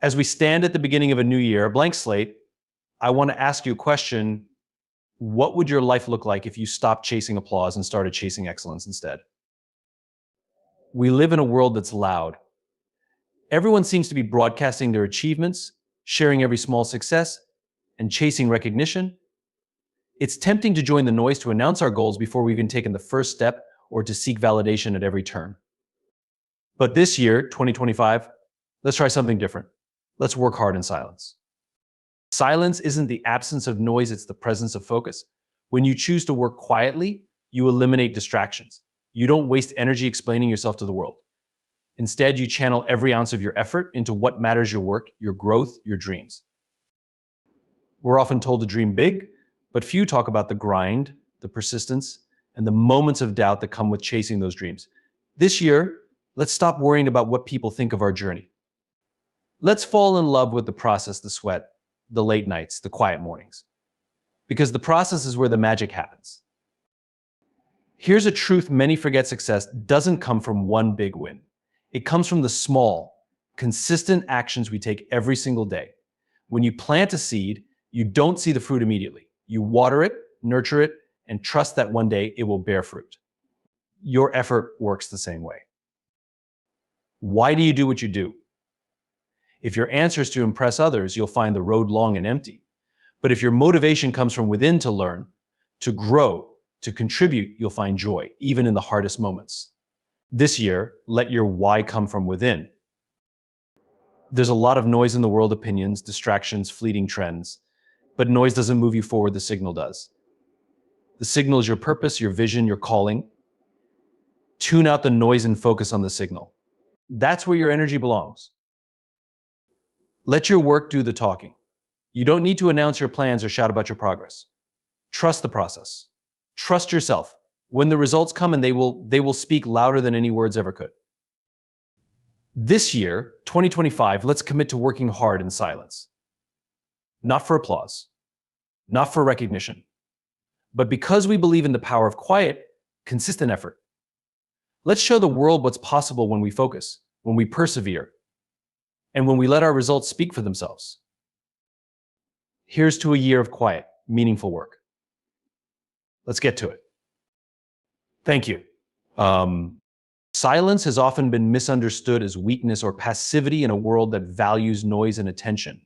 As we stand at the beginning of a new year, a blank slate, I want to ask you a question. What would your life look like if you stopped chasing applause and started chasing excellence instead? We live in a world that's loud. Everyone seems to be broadcasting their achievements, sharing every small success, and chasing recognition. It's tempting to join the noise to announce our goals before we've even taken the first step or to seek validation at every turn. But this year, 2025, let's try something different. Let's work hard in silence. Silence isn't the absence of noise, it's the presence of focus. When you choose to work quietly, you eliminate distractions. You don't waste energy explaining yourself to the world. Instead, you channel every ounce of your effort into what matters: your work, your growth, your dreams. We're often told to dream big, but few talk about the grind, the persistence, and the moments of doubt that come with chasing those dreams. This year, let's stop worrying about what people think of our journey. Let's fall in love with the process, the sweat, the late nights, the quiet mornings. Because the process is where the magic happens. Here's a truth many forget: success doesn't come from one big win. It comes from the small, consistent actions we take every single day. When you plant a seed, you don't see the fruit immediately. You water it, nurture it, and trust that one day it will bear fruit. Your effort works the same way. Why do you do what you do? If your answer is to impress others, you'll find the road long and empty. But if your motivation comes from within to learn, to grow, to contribute, you'll find joy, even in the hardest moments. This year, let your why come from within. There's a lot of noise in the world: opinions, distractions, fleeting trends. But noise doesn't move you forward, the signal does. The signal is your purpose, your vision, your calling. Tune out the noise and focus on the signal. That's where your energy belongs. Let your work do the talking. You don't need to announce your plans or shout about your progress. Trust the process. Trust yourself. When the results come, and they will speak louder than any words ever could. This year, 2025, let's commit to working hard in silence. Not for applause, not for recognition, but because we believe in the power of quiet, consistent effort. Let's show the world what's possible when we focus, when we persevere, and when we let our results speak for themselves. Here's to a year of quiet, meaningful work. Let's get to it. Thank you. Silence has often been misunderstood as weakness or passivity in a world that values noise and attention.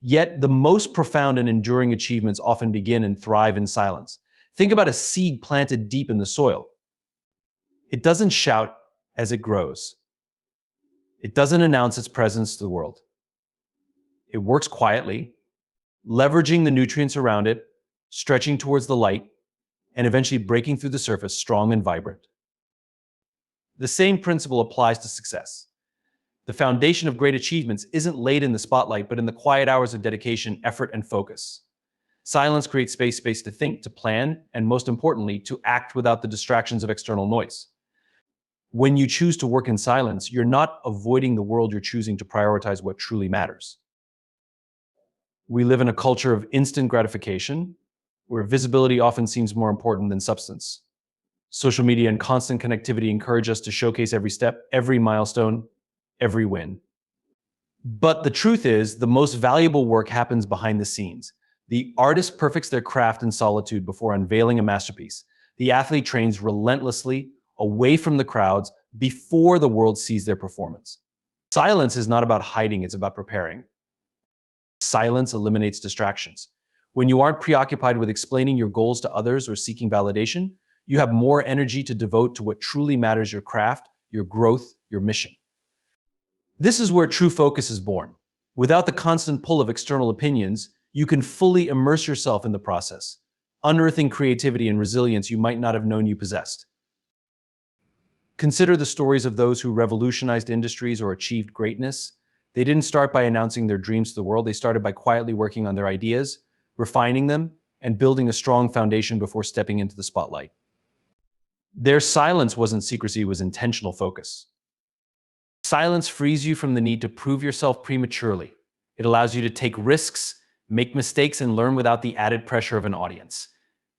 Yet the most profound and enduring achievements often begin and thrive in silence. Think about a seed planted deep in the soil. It doesn't shout as it grows. It doesn't announce its presence to the world. It works quietly, leveraging the nutrients around it, stretching towards the light, and eventually breaking through the surface strong and vibrant. The same principle applies to success. The foundation of great achievements isn't laid in the spotlight, but in the quiet hours of dedication, effort, and focus. Silence creates space to think, to plan, and most importantly, to act without the distractions of external noise. When you choose to work in silence, you're not avoiding the world, you're choosing to prioritize what truly matters. We live in a culture of instant gratification, where visibility often seems more important than substance. Social media and constant connectivity encourage us to showcase every step, every milestone, every win. But the truth is, the most valuable work happens behind the scenes. The artist perfects their craft in solitude before unveiling a masterpiece. The athlete trains relentlessly, away from the crowds, before the world sees their performance. Silence is not about hiding, it's about preparing. Silence eliminates distractions. When you aren't preoccupied with explaining your goals to others or seeking validation, you have more energy to devote to what truly matters: your craft, your growth, your mission. This is where true focus is born. Without the constant pull of external opinions, you can fully immerse yourself in the process, unearthing creativity and resilience you might not have known you possessed. Consider the stories of those who revolutionized industries or achieved greatness. They didn't start by announcing their dreams to the world. They started by quietly working on their ideas, refining them, and building a strong foundation before stepping into the spotlight. Their silence wasn't secrecy, it was intentional focus. Silence frees you from the need to prove yourself prematurely. It allows you to take risks, make mistakes, and learn without the added pressure of an audience.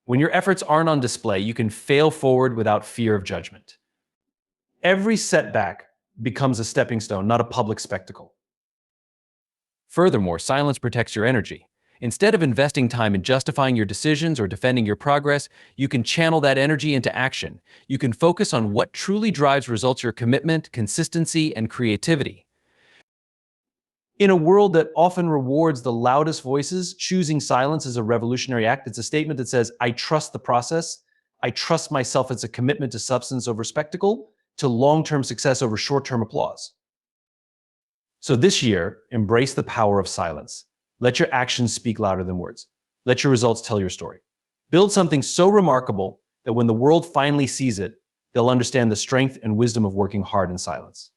When your efforts aren't on display, you can fail forward without fear of judgment. Every setback becomes a stepping stone, not a public spectacle. Furthermore, silence protects your energy. Instead of investing time in justifying your decisions or defending your progress, you can channel that energy into action. You can focus on what truly drives results: your commitment, consistency, and creativity. In a world that often rewards the loudest voices, choosing silence is a revolutionary act. It's a statement that says, I trust the process. I trust myself. It's a commitment to substance over spectacle, to long-term success over short-term applause. So this year, embrace the power of silence. Let your actions speak louder than words. Let your results tell your story. Build something so remarkable that when the world finally sees it, they'll understand the strength and wisdom of working hard in silence.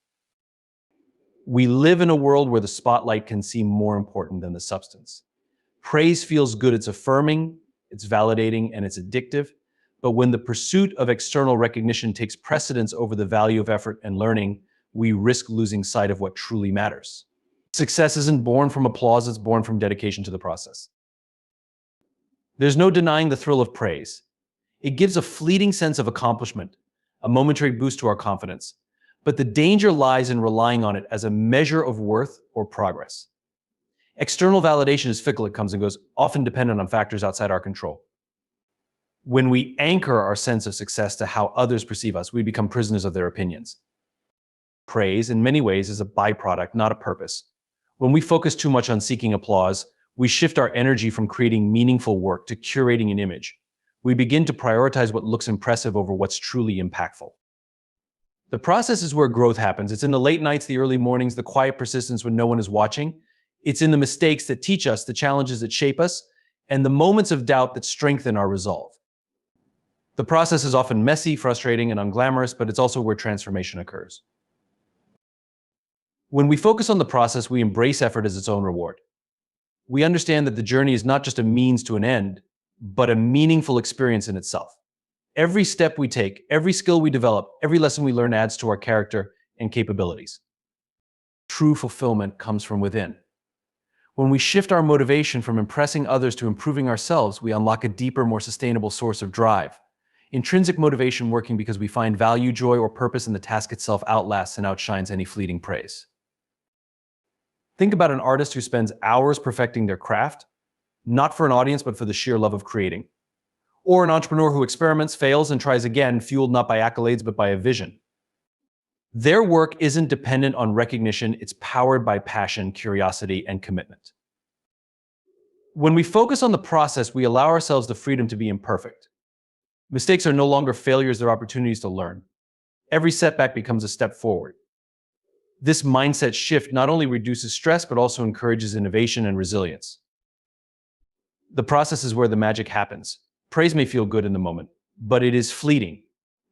We live in a world where the spotlight can seem more important than the substance. Praise feels good, it's affirming, it's validating, and it's addictive. But when the pursuit of external recognition takes precedence over the value of effort and learning, we risk losing sight of what truly matters. Success isn't born from applause, it's born from dedication to the process. There's no denying the thrill of praise. It gives a fleeting sense of accomplishment, a momentary boost to our confidence. But the danger lies in relying on it as a measure of worth or progress. External validation is fickle, it comes and goes, often dependent on factors outside our control. When we anchor our sense of success to how others perceive us, we become prisoners of their opinions. Praise, in many ways, is a byproduct, not a purpose. When we focus too much on seeking applause, we shift our energy from creating meaningful work to curating an image. We begin to prioritize what looks impressive over what's truly impactful. The process is where growth happens. It's in the late nights, the early mornings, the quiet persistence when no one is watching. It's in the mistakes that teach us, the challenges that shape us, and the moments of doubt that strengthen our resolve. The process is often messy, frustrating, and unglamorous, but it's also where transformation occurs. When we focus on the process, we embrace effort as its own reward. We understand that the journey is not just a means to an end, but a meaningful experience in itself. Every step we take, every skill we develop, every lesson we learn adds to our character and capabilities. True fulfillment comes from within. When we shift our motivation from impressing others to improving ourselves, we unlock a deeper, more sustainable source of drive. Intrinsic motivation working because we find value, joy, or purpose in the task itself outlasts and outshines any fleeting praise. Think about an artist who spends hours perfecting their craft, not for an audience, but for the sheer love of creating. Or an entrepreneur who experiments, fails, and tries again, fueled not by accolades, but by a vision. Their work isn't dependent on recognition, it's powered by passion, curiosity, and commitment. When we focus on the process, we allow ourselves the freedom to be imperfect. Mistakes are no longer failures, they're opportunities to learn. Every setback becomes a step forward. This mindset shift not only reduces stress, but also encourages innovation and resilience. The process is where the magic happens. Praise may feel good in the moment, but it is fleeting.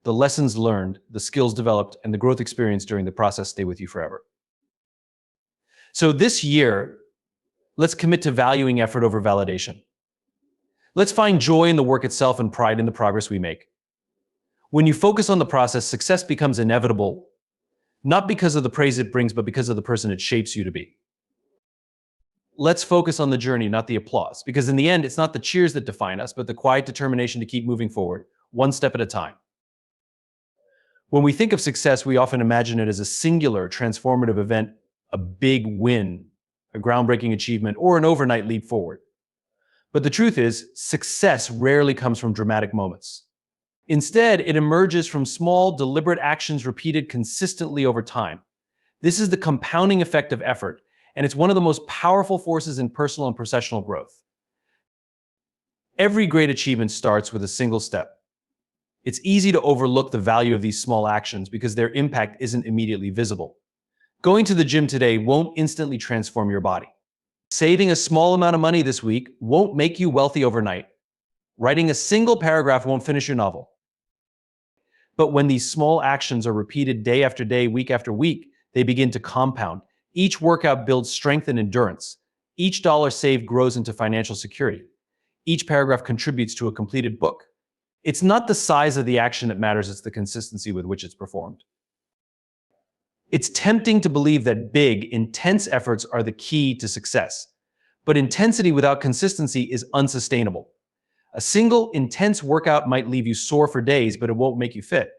The lessons learned, the skills developed, and the growth experienced during the process stay with you forever. So this year, let's commit to valuing effort over validation. Let's find joy in the work itself and pride in the progress we make. When you focus on the process, success becomes inevitable, not because of the praise it brings, but because of the person it shapes you to be. Let's focus on the journey, not the applause, because in the end, it's not the cheers that define us, but the quiet determination to keep moving forward, one step at a time. When we think of success, we often imagine it as a singular, transformative event, a big win, a groundbreaking achievement, or an overnight leap forward. But the truth is, success rarely comes from dramatic moments. Instead, it emerges from small, deliberate actions repeated consistently over time. This is the compounding effect of effort, and it's one of the most powerful forces in personal and professional growth. Every great achievement starts with a single step. It's easy to overlook the value of these small actions because their impact isn't immediately visible. Going to the gym today won't instantly transform your body. Saving a small amount of money this week won't make you wealthy overnight. Writing a single paragraph won't finish your novel. But when these small actions are repeated day after day, week after week, they begin to compound. Each workout builds strength and endurance. Each dollar saved grows into financial security. Each paragraph contributes to a completed book. It's not the size of the action that matters, it's the consistency with which it's performed. It's tempting to believe that big, intense efforts are the key to success. But intensity without consistency is unsustainable. A single, intense workout might leave you sore for days, but it won't make you fit.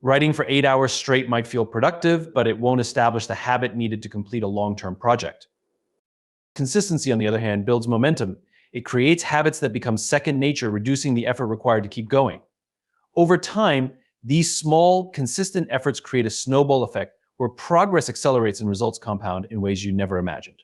Writing for 8 hours straight might feel productive, but it won't establish the habit needed to complete a long-term project. Consistency, on the other hand, builds momentum. It creates habits that become second nature, reducing the effort required to keep going. Over time, these small, consistent efforts create a snowball effect where progress accelerates and results compound in ways you never imagined.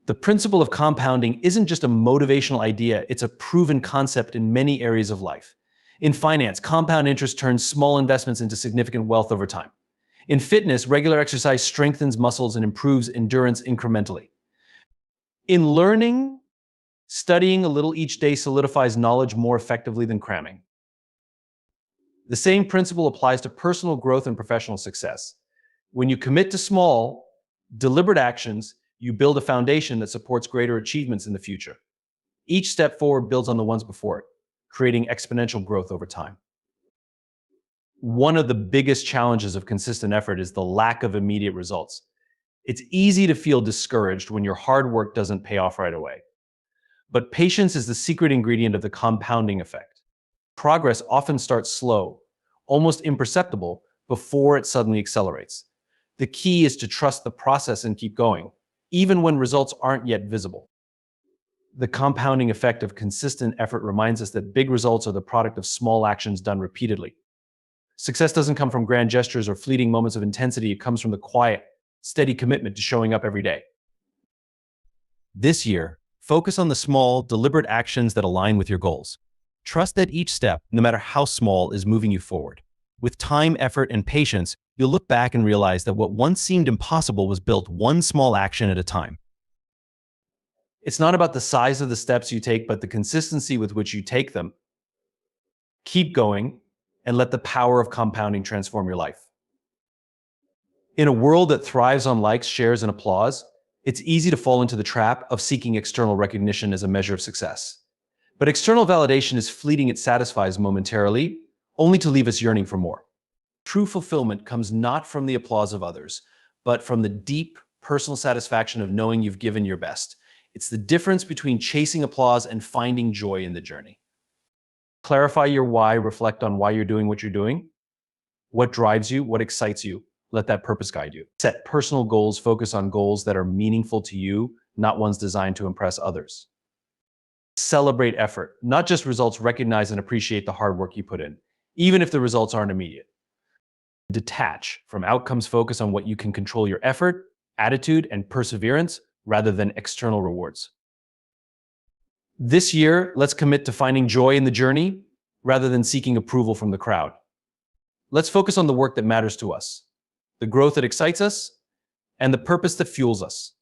The principle of compounding isn't just a motivational idea, it's a proven concept in many areas of life. In finance, compound interest turns small investments into significant wealth over time. In fitness, regular exercise strengthens muscles and improves endurance incrementally. In learning, studying a little each day solidifies knowledge more effectively than cramming. The same principle applies to personal growth and professional success. When you commit to small, deliberate actions, you build a foundation that supports greater achievements in the future. Each step forward builds on the ones before it, creating exponential growth over time. One of the biggest challenges of consistent effort is the lack of immediate results. It's easy to feel discouraged when your hard work doesn't pay off right away. But patience is the secret ingredient of the compounding effect. Progress often starts slow, almost imperceptible, before it suddenly accelerates. The key is to trust the process and keep going, even when results aren't yet visible. The compounding effect of consistent effort reminds us that big results are the product of small actions done repeatedly. Success doesn't come from grand gestures or fleeting moments of intensity, it comes from the quiet, steady commitment to showing up every day. This year, focus on the small, deliberate actions that align with your goals. Trust that each step, no matter how small, is moving you forward. With time, effort, and patience, you'll look back and realize that what once seemed impossible was built one small action at a time. It's not about the size of the steps you take, but the consistency with which you take them. Keep going and let the power of compounding transform your life. In a world that thrives on likes, shares, and applause, it's easy to fall into the trap of seeking external recognition as a measure of success. But external validation is fleeting, it satisfies momentarily, only to leave us yearning for more. True fulfillment comes not from the applause of others, but from the deep personal satisfaction of knowing you've given your best. It's the difference between chasing applause and finding joy in the journey. Clarify your why, reflect on why you're doing what you're doing, what drives you, what excites you. Let that purpose guide you. Set personal goals, focus on goals that are meaningful to you, not ones designed to impress others. Celebrate effort, not just results. Recognize and appreciate the hard work you put in, even if the results aren't immediate. Detach from outcomes, focus on what you can control: your effort, attitude, and perseverance rather than external rewards. This year, let's commit to finding joy in the journey rather than seeking approval from the crowd. Let's focus on the work that matters to us, the growth that excites us, and the purpose that fuels us.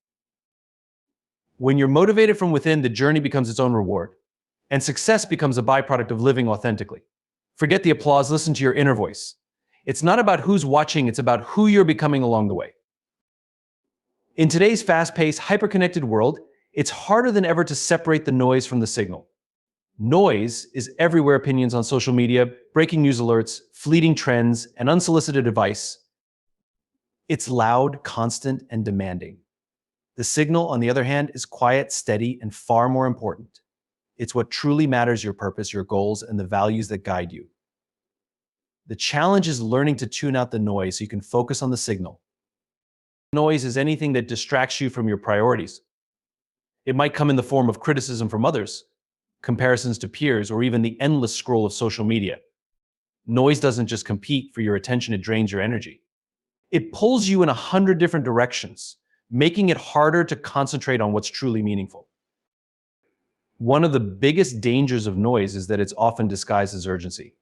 When you're motivated from within, the journey becomes its own reward, and success becomes a byproduct of living authentically. Forget the applause, listen to your inner voice. It's not about who's watching, it's about who you're becoming along the way. In today's fast-paced, hyper-connected world, it's harder than ever to separate the noise from the signal. Noise is everywhere: opinions on social media, breaking news alerts, fleeting trends, and unsolicited advice. It's loud, constant, and demanding. The signal, on the other hand, is quiet, steady, and far more important. It's what truly matters: your purpose, your goals, and the values that guide you. The challenge is learning to tune out the noise so you can focus on the signal. Noise is anything that distracts you from your priorities. It might come in the form of criticism from others, comparisons to peers, or even the endless scroll of social media. Noise doesn't just compete for your attention, it drains your energy. It pulls you in 100 different directions, making it harder to concentrate on what's truly meaningful. One of the biggest dangers of noise is that it's often disguised as urgency.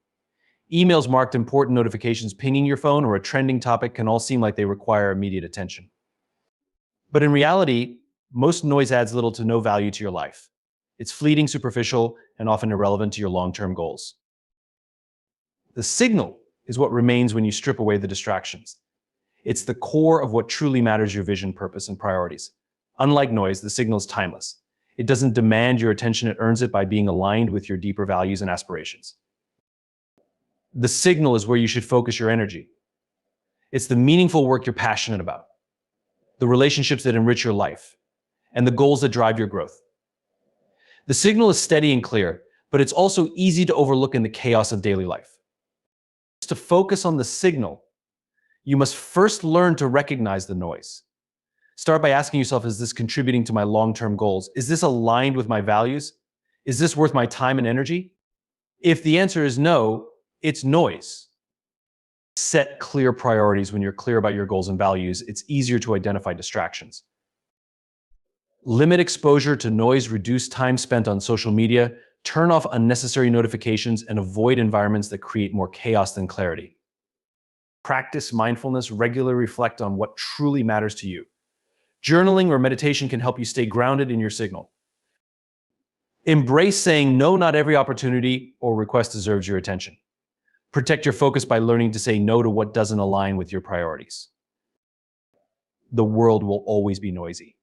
Emails marked important notifications pinging your phone or a trending topic can all seem like they require immediate attention. But in reality, most noise adds little to no value to your life. It's fleeting, superficial, and often irrelevant to your long-term goals. The signal is what remains when you strip away the distractions. It's the core of what truly matters: your vision, purpose, and priorities. Unlike noise, the signal is timeless. It doesn't demand your attention, it earns it by being aligned with your deeper values and aspirations. The signal is where you should focus your energy. It's the meaningful work you're passionate about, the relationships that enrich your life, and the goals that drive your growth. The signal is steady and clear, but it's also easy to overlook in the chaos of daily life. To focus on the signal, you must first learn to recognize the noise. Start by asking yourself, is this contributing to my long-term goals? Is this aligned with my values? Is this worth my time and energy? If the answer is no, it's noise. Set clear priorities. When you're clear about your goals and values, it's easier to identify distractions. Limit exposure to noise, reduce time spent on social media, turn off unnecessary notifications, and avoid environments that create more chaos than clarity. Practice mindfulness, regularly reflect on what truly matters to you. Journaling or meditation can help you stay grounded in your signal. Embrace saying no, not every opportunity or request deserves your attention. Protect your focus by learning to say no to what doesn't align with your priorities. The world will always be noisy,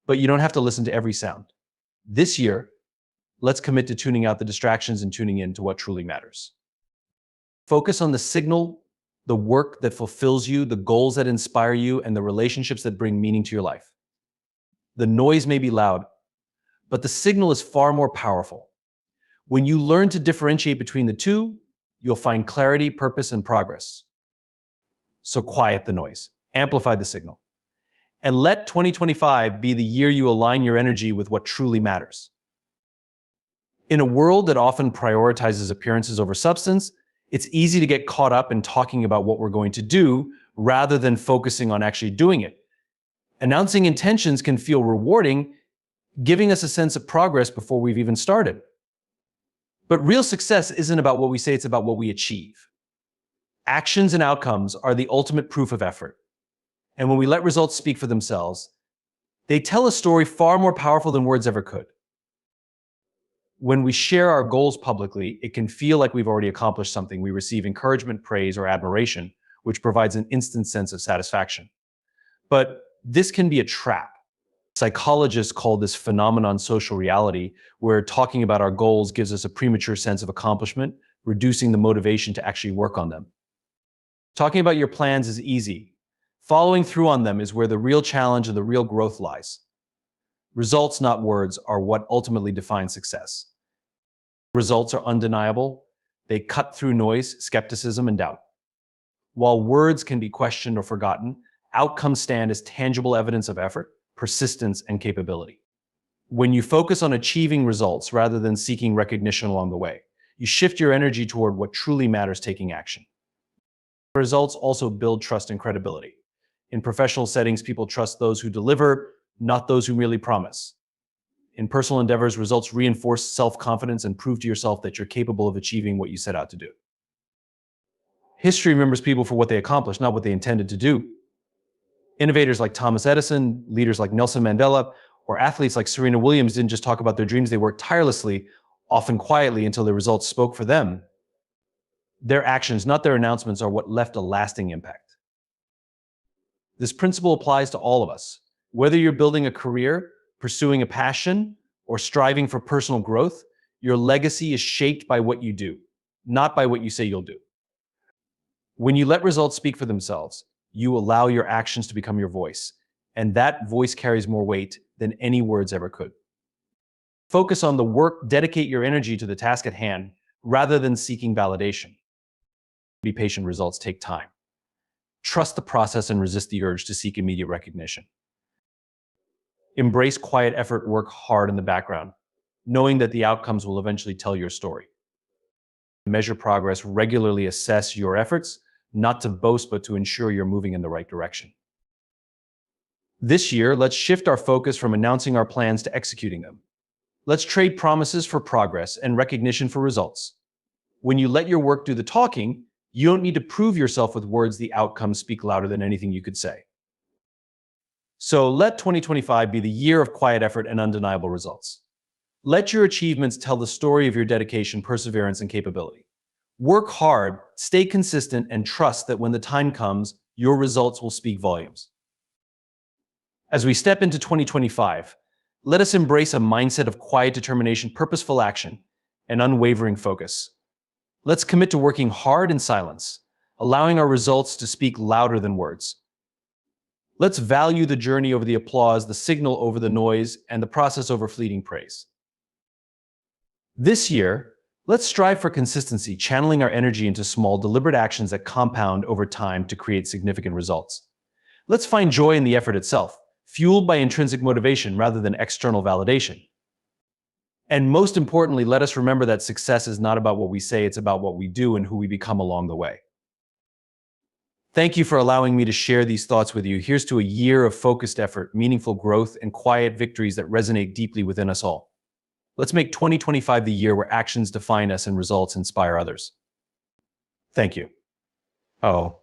but you don't have to listen to every sound. This year, let's commit to tuning out the distractions and tuning in to what truly matters. Focus on the signal, the work that fulfills you, the goals that inspire you, and the relationships that bring meaning to your life. The noise may be loud, but the signal is far more powerful. When you learn to differentiate between the two, you'll find clarity, purpose, and progress. So quiet the noise, amplify the signal, and let 2025 be the year you align your energy with what truly matters. In a world that often prioritizes appearances over substance, it's easy to get caught up in talking about what we're going to do rather than focusing on actually doing it. Announcing intentions can feel rewarding, giving us a sense of progress before we've even started. But real success isn't about what we say, it's about what we achieve. Actions and outcomes are the ultimate proof of effort. And when we let results speak for themselves, they tell a story far more powerful than words ever could. When we share our goals publicly, it can feel like we've already accomplished something. We receive encouragement, praise, or admiration, which provides an instant sense of satisfaction. But this can be a trap. Psychologists call this phenomenon social reality, where talking about our goals gives us a premature sense of accomplishment, reducing the motivation to actually work on them. Talking about your plans is easy. Following through on them is where the real challenge and the real growth lies. Results, not words, are what ultimately define success. Results are undeniable. They cut through noise, skepticism, and doubt. While words can be questioned or forgotten, outcomes stand as tangible evidence of effort, persistence, and capability. When you focus on achieving results rather than seeking recognition along the way, you shift your energy toward what truly matters, taking action. Results also build trust and credibility. In professional settings, people trust those who deliver, not those who merely promise. In personal endeavors, results reinforce self-confidence and prove to yourself that you're capable of achieving what you set out to do. History remembers people for what they accomplished, not what they intended to do. Innovators like Thomas Edison, leaders like Nelson Mandela, or athletes like Serena Williams didn't just talk about their dreams, they worked tirelessly, often quietly, until their results spoke for them. Their actions, not their announcements, are what left a lasting impact. This principle applies to all of us. Whether you're building a career, pursuing a passion, or striving for personal growth, your legacy is shaped by what you do, not by what you say you'll do. When you let results speak for themselves, you allow your actions to become your voice, and that voice carries more weight than any words ever could. Focus on the work, dedicate your energy to the task at hand, rather than seeking validation. Be patient, results take time. Trust the process and resist the urge to seek immediate recognition. Embrace quiet effort, work hard in the background, knowing that the outcomes will eventually tell your story. Measure progress, regularly assess your efforts, not to boast, but to ensure you're moving in the right direction. This year, let's shift our focus from announcing our plans to executing them. Let's trade promises for progress and recognition for results. When you let your work do the talking, you don't need to prove yourself with words. The outcomes speak louder than anything you could say. So let 2025 be the year of quiet effort and undeniable results. Let your achievements tell the story of your dedication, perseverance, and capability. Work hard, stay consistent, and trust that when the time comes, your results will speak volumes. As we step into 2025, let us embrace a mindset of quiet determination, purposeful action, and unwavering focus. Let's commit to working hard in silence, allowing our results to speak louder than words. Let's value the journey over the applause, the signal over the noise, and the process over fleeting praise. This year, let's strive for consistency, channeling our energy into small, deliberate actions that compound over time to create significant results. Let's find joy in the effort itself, fueled by intrinsic motivation rather than external validation. And most importantly, let us remember that success is not about what we say, it's about what we do and who we become along the way. Thank you for allowing me to share these thoughts with you. Here's to a year of focused effort, meaningful growth, and quiet victories that resonate deeply within us all. Let's make 2025 the year where actions define us and results inspire others. Thank you. Oh.